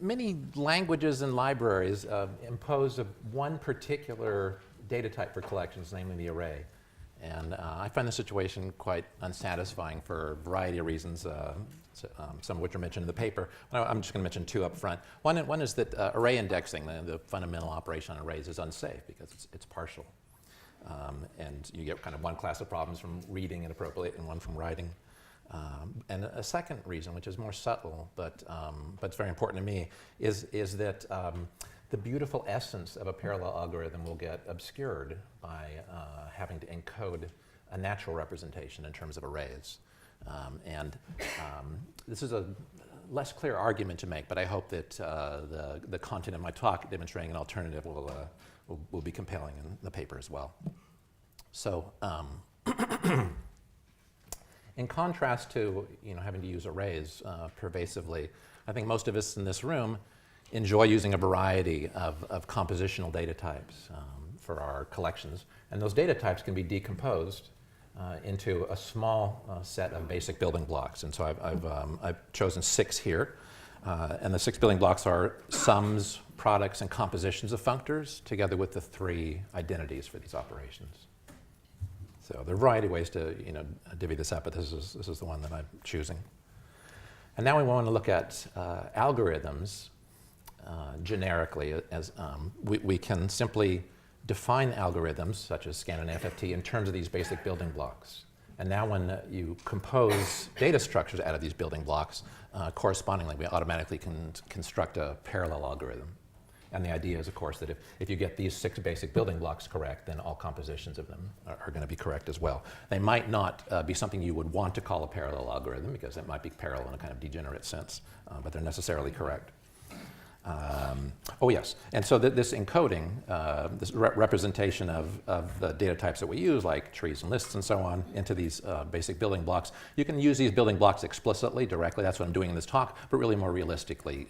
many languages and libraries impose one particular data type for collections, namely the array. And I find the situation quite unsatisfying for a variety of reasons, some of which are mentioned in the paper. I'm just going to mention two up front. One is that array indexing, the fundamental operation on arrays, is unsafe because it's partial. And you get kind of one class of problems from reading inappropriately and one from writing. And a second reason, which is more subtle, but it's very important to me, is that the beautiful essence of a parallel algorithm will get obscured by having to encode a natural representation in terms of arrays. This is a less clear argument to make, but I hope that the content of my talk demonstrating an alternative will be compelling in the paper as well. So, in contrast to having to use arrays pervasively, I think most of us in this room enjoy using a variety of compositional data types for our collections. And those data types can be decomposed into a small set of basic building blocks. And so I've chosen 6 here. And the 6 building blocks are sums, products, and compositions of functors, together with the 3 identities for these operations. So there are a variety of ways to divvy this up, but this is the one that I'm choosing. And now we want to look at algorithms generically. As we can simply define algorithms, such as scan and FFT, in terms of these basic building blocks. And now when you compose data structures out of these building blocks, correspondingly, we automatically can construct a parallel algorithm. And the idea is, of course, that if you get these 6 basic building blocks correct, then all compositions of them are going to be correct as well. They might not be something you would want to call a parallel algorithm, because it might be parallel in a kind of degenerate sense, but they're necessarily correct. Oh yes, and so this encoding, this representation of the data types that we use, like trees and lists and so on, into these basic building blocks, you can use these building blocks explicitly, directly. That's what I'm doing in this talk, but really more realistically,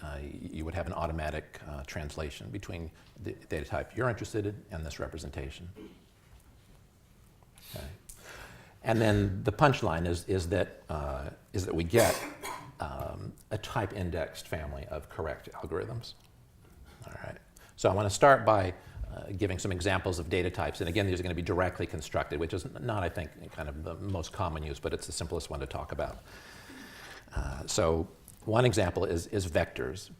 you would have an automatic translation between the data type you're interested in and this representation. Okay. And then the punchline is that we get a type indexed family of correct algorithms. All right. So I want to start by giving some examples of data types. And again, these are going to be directly constructed, which is not, I think, kind of the most common use, but it's the simplest one to talk about. So one example is vectors.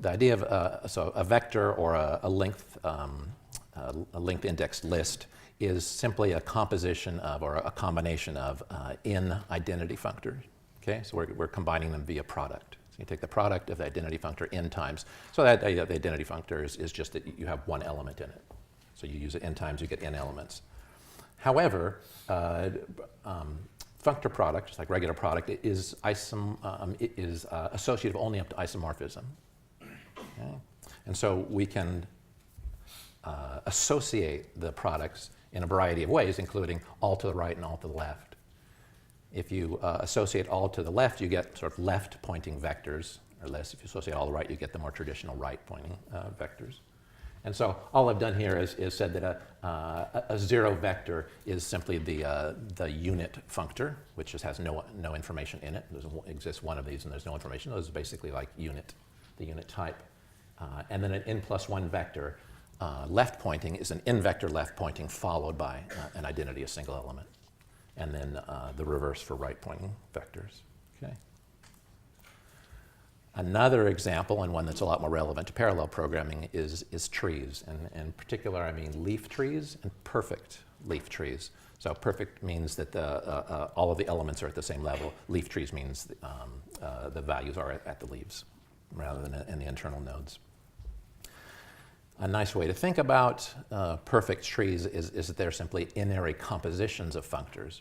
The idea of so a vector or a length indexed list is simply a composition of, or a combination of in identity functors. Okay, so we're combining them via product. So you take the product of the identity functor n times. So that the identity functor is just that you have one element in it. So you use it n times, you get n elements. However, functor product, just like regular product, is associative only up to isomorphism. Okay? And so we can associate the products in a variety of ways, including all to the right and all to the left. If you associate all to the left, you get sort of left-pointing vectors or lists. If you associate all to the right, you get the more traditional right-pointing vectors. And so all I've done here is said that a 0 vector is simply the unit functor, which just has no information in it. There exists one of these, and there's no information. Those are basically like unit, the unit type. And then an n+1 vector left pointing is an n vector left pointing followed by an identity, a single element. And then the reverse for right pointing vectors. Okay. Another example, and one that's a lot more relevant to parallel programming, is trees. And in particular, I mean leaf trees and perfect leaf trees. So perfect means that all of the elements are at the same level. Leaf trees means the values are at the leaves rather than in the internal nodes. A nice way to think about perfect trees is that they're simply in-array compositions of functors.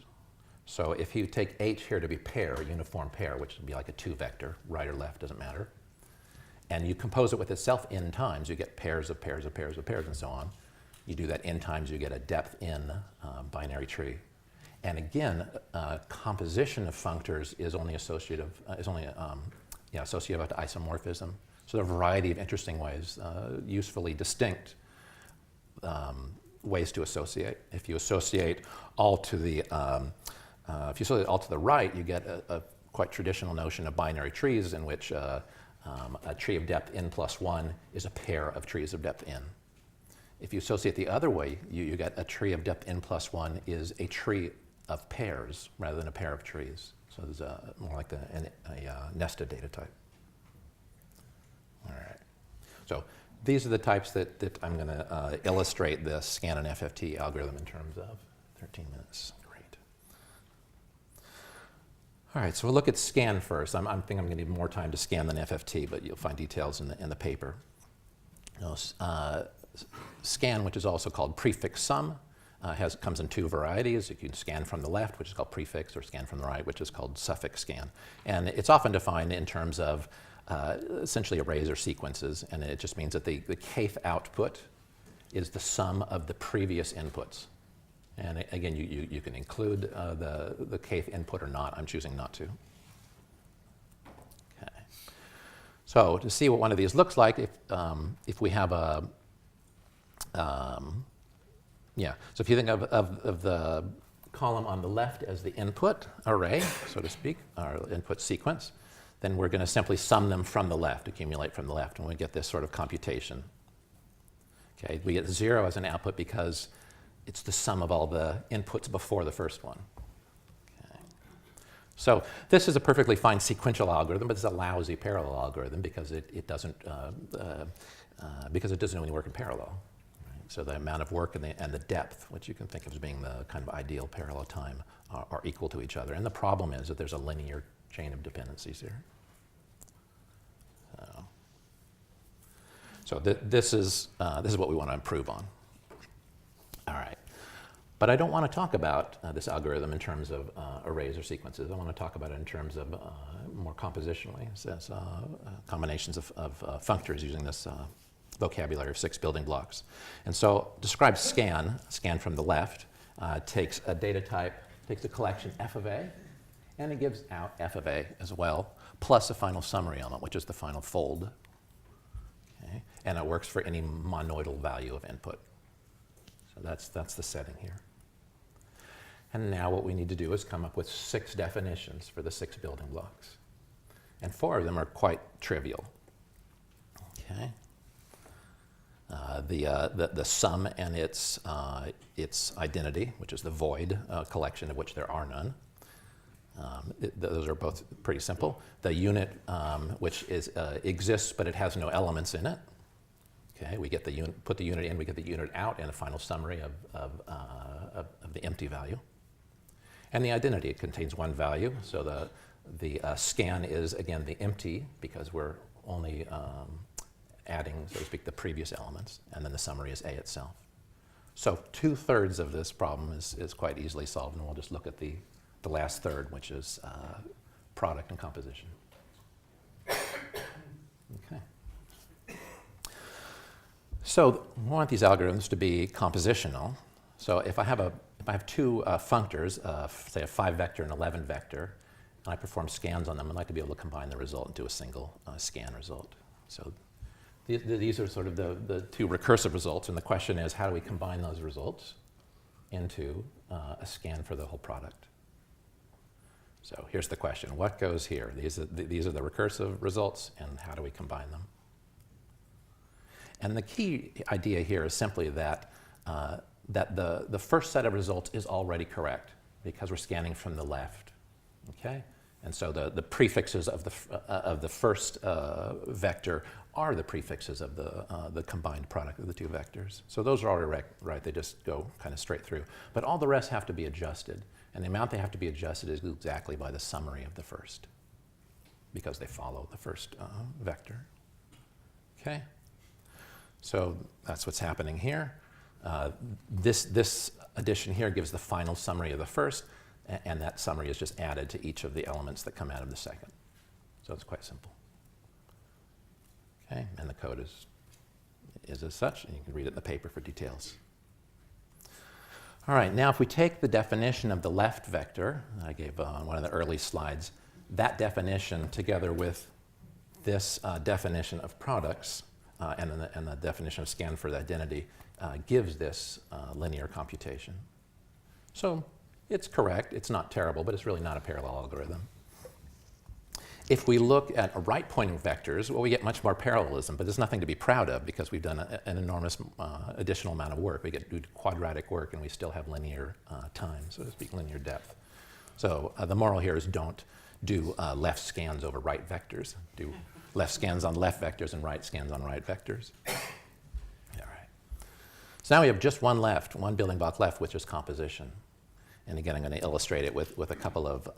So if you take H here to be pair, a uniform pair, which would be like a 2 vector, right or left, doesn't matter, and you compose it with itself n times, you get pairs of pairs of pairs of pairs and so on. You do that n times, you get a depth n binary tree. And again, composition of functors is only associative, associative to isomorphism. So there are a variety of interesting ways, usefully distinct ways to associate. If you associate all to the right, you get a quite traditional notion of binary trees in which A tree of depth n plus 1 is a pair of trees of depth n. If you associate the other way, you get a tree of depth n plus 1 is a tree of pairs rather than a pair of trees. So there's more like a nested data type. All right. So these are the types that I'm going to illustrate the scan and FFT algorithm in terms of. 13 minutes. Great. All right, so we'll look at scan first. I think I'm going to need more time to scan than FFT, but you'll find details in the paper. Scan, which is also called prefix sum, comes in two varieties. You can scan from the left, which is called prefix, or scan from the right, which is called suffix scan. And it's often defined in terms of essentially arrays or sequences, and it just means that the kth output is the sum of the previous inputs. And again, you can include the kth input or not. I'm choosing not to. Okay. So to see what one of these looks like, if we have a so if you think of the column on the left as the input array, so to speak, our input sequence, then we're going to simply sum them from the left, accumulate from the left, and we get this sort of computation. Okay, we get 0 as an output because it's the sum of all the inputs before the first one. Okay. So this is a perfectly fine sequential algorithm, but it's a lousy parallel algorithm because it doesn't only work in parallel. So the amount of work and the depth, which you can think of as being the kind of ideal parallel time, are equal to each other. And the problem is that there's a linear chain of dependencies here. So this is what we want to improve on. All right. But I don't want to talk about this algorithm in terms of arrays or sequences. I want to talk about it in terms of more compositionally, as combinations of functors using this vocabulary of 6 building blocks. And so describe scan from the left, takes a data type, takes a collection f of a, and it gives out f of a as well, plus a final summary element, which is the final fold. Okay? And it works for any monoidal value of input. So that's the setting here. And now what we need to do is come up with 6 definitions for the 6 building blocks. And 4 of them are quite trivial. Okay? The sum and its identity, which is the void collection of which there are none. Those are both pretty simple. The unit, which exists but it has no elements in it. Okay, we get the unit, put the unit in, we get the unit out, and a final summary of the empty value. And the identity, it contains one value. So the scan is again the empty because we're only adding, so to speak, the previous elements, and then the summary is A itself. So 2/3 of this problem is quite easily solved, and we'll just look at the last third, which is product and composition. Okay. So we want these algorithms to be compositional. So if I have 2 functors, say a 5-vector and 11-vector, and I perform scans on them, I'd like to be able to combine the result into a single scan result. So these are sort of the 2 recursive results, and the question is, how do we combine those results into a scan for the whole product? So here's the question: what goes here? These are the recursive results, and how do we combine them? And the key idea here is simply that the first set of results is already correct because we're scanning from the left. Okay. And so the prefixes of the first vector are the prefixes of the combined product of the 2 vectors. So those are already right. They just go kind of straight through. But all the rest have to be adjusted. And the amount they have to be adjusted is exactly by the summary of the first, because they follow the first vector. Okay? So that's what's happening here. This addition here gives the final summary of the first, and that summary is just added to each of the elements that come out of the second. So it's quite simple. Okay, and the code is as such, and you can read it in the paper for details. All right, now if we take the definition of the left vector, I gave on one of the early slides, that definition together with this definition of products and the definition of scan for the identity gives this linear computation. So it's correct, it's not terrible, but it's really not a parallel algorithm. If we look at right-pointing vectors, well, we get much more parallelism, but there's nothing to be proud of because we've done an enormous additional amount of work. We get to do quadratic work, and we still have linear time, so to speak, linear depth. So the moral here is don't do left scans over right vectors. Do left scans on left vectors and right scans on right vectors. All right. So now we have just one building block left, which is composition. And again, I'm going to illustrate it with a couple of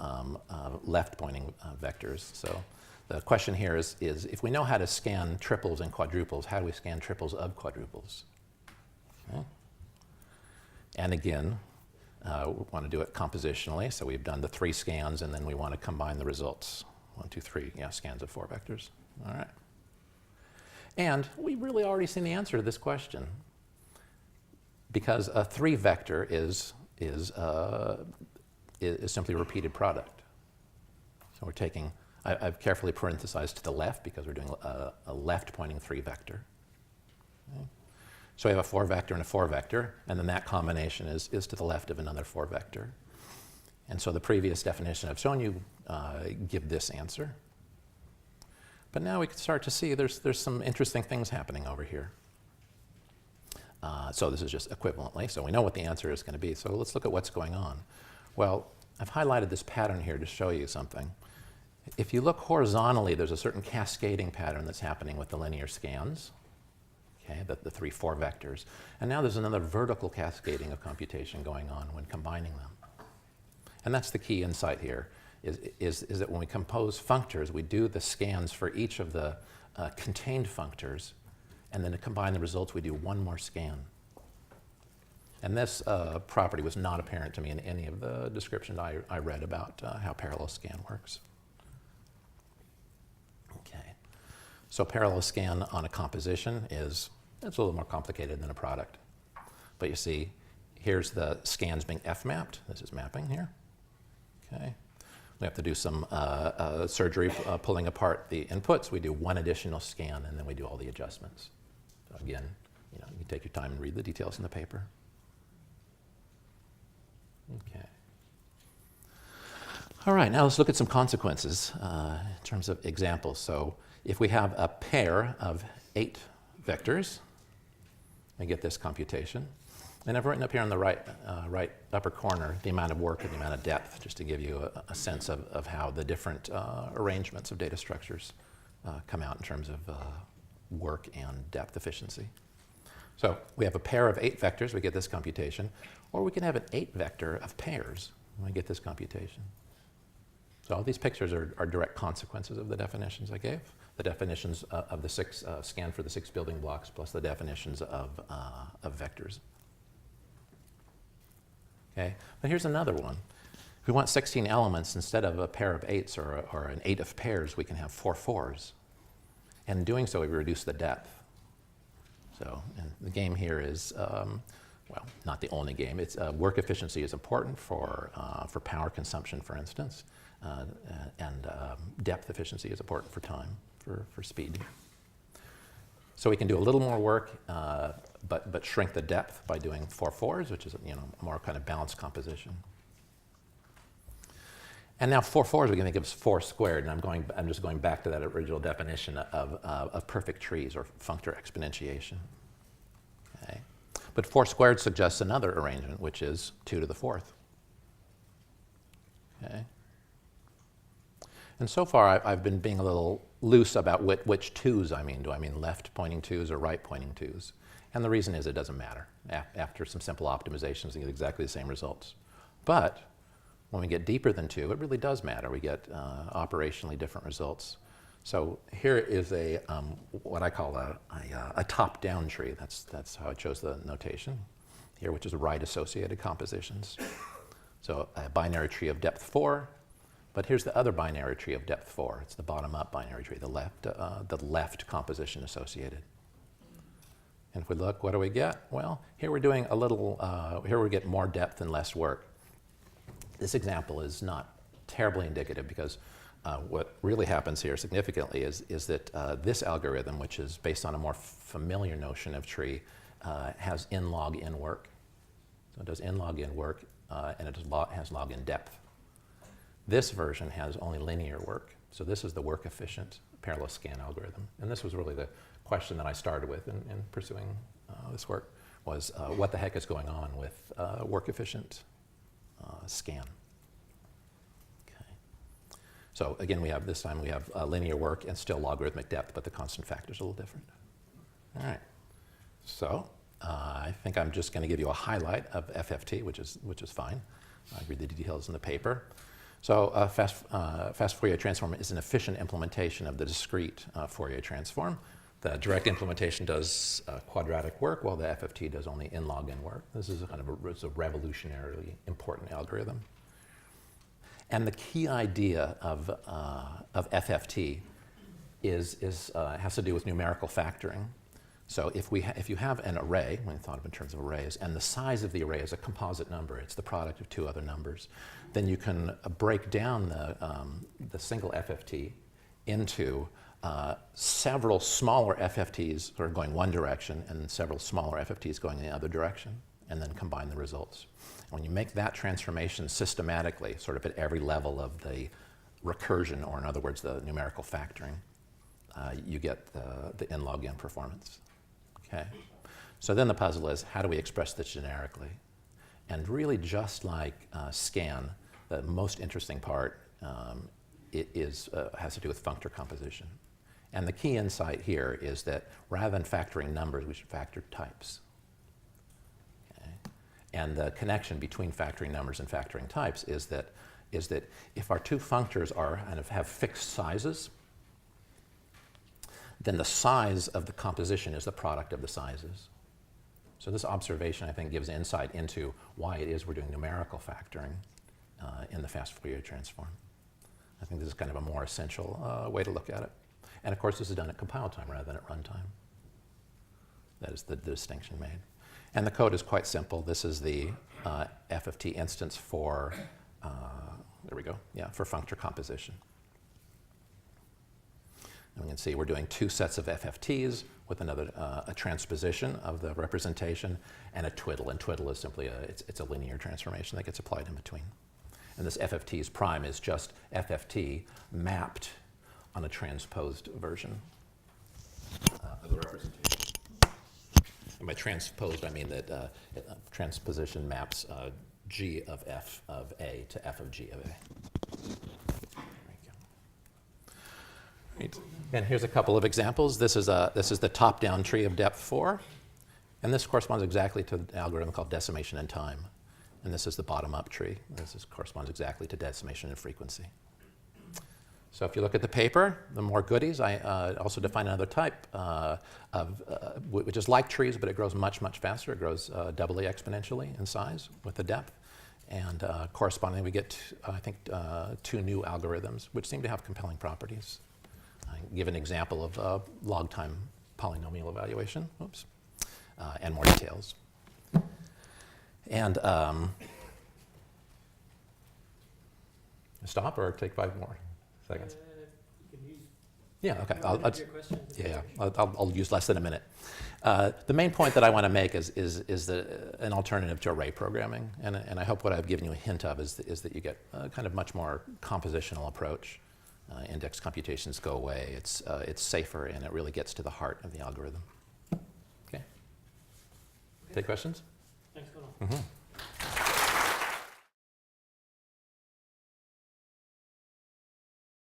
left-pointing vectors. So the question here is if we know how to scan triples and quadruples, how do we scan triples of quadruples? Okay. And again, we want to do it compositionally. So we've done the 3 scans, and then we want to combine the results. 1, 2, 3, scans of 4 vectors. All right. And we've really already seen the answer to this question. Because a 3 vector is simply a repeated product. So we're taking, I've carefully parenthesized to the left because we're doing a left-pointing 3 vector. Okay. So we have a 4 vector and a 4 vector, and then that combination is to the left of another 4 vector. And so the previous definition I've shown you give this answer. But now we can start to see there's some interesting things happening over here. So this is just equivalently, so we know what the answer is going to be. So let's look at what's going on. Well, I've highlighted this pattern here to show you something. If you look horizontally, there's a certain cascading pattern that's happening with the linear scans, okay, the 3, 4 vectors. And now there's another vertical cascading of computation going on when combining them. And that's the key insight here, is that when we compose functors, we do the scans for each of the contained functors, and then to combine the results, we do one more scan. And this property was not apparent to me in any of the descriptions I read about how parallel scan works. Okay, so parallel scan on a composition it's a little more complicated than a product. But you see, here's the scans being F-mapped. This is mapping here. Okay, we have to do some surgery pulling apart the inputs. We do one additional scan, and then we do all the adjustments. Again, you can take your time and read the details in the paper. Okay. All right, now let's look at some consequences in terms of examples. So if we have a pair of 8 vectors, we get this computation. And I've written up here on the right upper corner the amount of work and the amount of depth, just to give you a sense of how the different arrangements of data structures come out in terms of work and depth efficiency. So we have a pair of 8 vectors, we get this computation, or we can have an 8 vector of pairs, and we get this computation. So all these pictures are direct consequences of the definitions I gave, the definitions of the 6, scan for the 6 building blocks, plus the definitions of vectors. Okay, but here's another one. If we want 16 elements, instead of a pair of 8s or an 8 of pairs, we can have 4 4s. And in doing so, we reduce the depth. So, and the game here is, well, not the only game. It's work efficiency is important for power consumption, for instance, and depth efficiency is important for time, for speed. So we can do a little more work, but shrink the depth by doing 4 4s, which is a more kind of balanced composition. And now 4 4s we can think of as 4 squared, and I'm just going back to that original definition of perfect trees or functor exponentiation. Okay. But 4 squared suggests another arrangement, which is 2 to the 4th. Okay. And so far I've been being a little loose about which 2s I mean. Do I mean left-pointing 2s or right-pointing 2s? And the reason is it doesn't matter. After some simple optimizations, you get exactly the same results. But when we get deeper than 2, it really does matter. We get operationally different results. So here is what I call a top-down tree. That's how I chose the notation here, which is right-associated compositions. So a binary tree of depth 4, but here's the other binary tree of depth 4. It's the bottom-up binary tree, the left composition associated. And if we look, what do we get? Well, here we're doing a little, here we get more depth and less work. This example is not terribly indicative because what really happens here significantly is that this algorithm, which is based on a more familiar notion of tree, has in log in work. So it does in log in work and it has log in depth. This version has only linear work. So this is the work-efficient parallel scan algorithm. And this was really the question that I started with in pursuing this work, was what the heck is going on with work-efficient scan. Okay. So again, this time we have linear work and still logarithmic depth, but the constant factor is a little different. All right. So I think I'm just going to give you a highlight of FFT, which is fine. I read the details in the paper. So fast Fourier transform is an efficient implementation of the discrete Fourier transform. The direct implementation does quadratic work, while the FFT does only in log n work. This is a kind of a revolutionarily important algorithm. And the key idea of FFT has to do with numerical factoring. So if you have an array, when thought of in terms of arrays, and the size of the array is a composite number, it's the product of two other numbers, then you can break down the single FFT into several smaller FFTs sort of going one direction and several smaller FFTs going in the other direction, and then combine the results. And when you make that transformation systematically, sort of at every level of the recursion, or in other words, the numerical factoring, you get the n log n performance. Okay? So then the puzzle is, how do we express this generically? And really, just like scan, the most interesting part has to do with functor composition. And the key insight here is that rather than factoring numbers, we should factor types. Okay? And the connection between factoring numbers and factoring types is that if our two functors have fixed sizes, then the size of the composition is the product of the sizes. So this observation, I think, gives insight into why it is we're doing numerical factoring in the fast Fourier transform. I think this is kind of a more essential way to look at it. And of course, this is done at compile time rather than at runtime. That is the distinction made. And the code is quite simple. This is the FFT instance for, there we go, yeah, for functor composition. And we can see we're doing two sets of FFTs with a transposition of the representation and a twiddle. And twiddle is simply it's a linear transformation that gets applied in between. And this FFT's prime is just FFT mapped on a transposed version of the representation. And by transposed, I mean that transposition maps G of F of A to F of G of A. Right. And here's a couple of examples. This is the top-down tree of depth 4. And this corresponds exactly to the algorithm called decimation in time. And this is the bottom-up tree. Corresponds exactly to decimation in frequency. So if you look at the paper, the more goodies. I also define another type which is like trees, but it grows much, much faster. It grows doubly exponentially in size with the depth. And correspondingly, we get, I think, 2 new algorithms, which seem to have compelling properties. I give an example of log time polynomial evaluation. Oops. And more details. And stop or take 5 more seconds? You can use. Yeah, okay. I'll I'll use less than a minute. The main point that I want to make is an alternative to array programming. And I hope what I've given you a hint of is that you get a kind of much more compositional approach. Index computations go away. It's safer, and it really gets to the heart of the algorithm. Okay. Take questions? Thanks, Conal. Mm-hmm.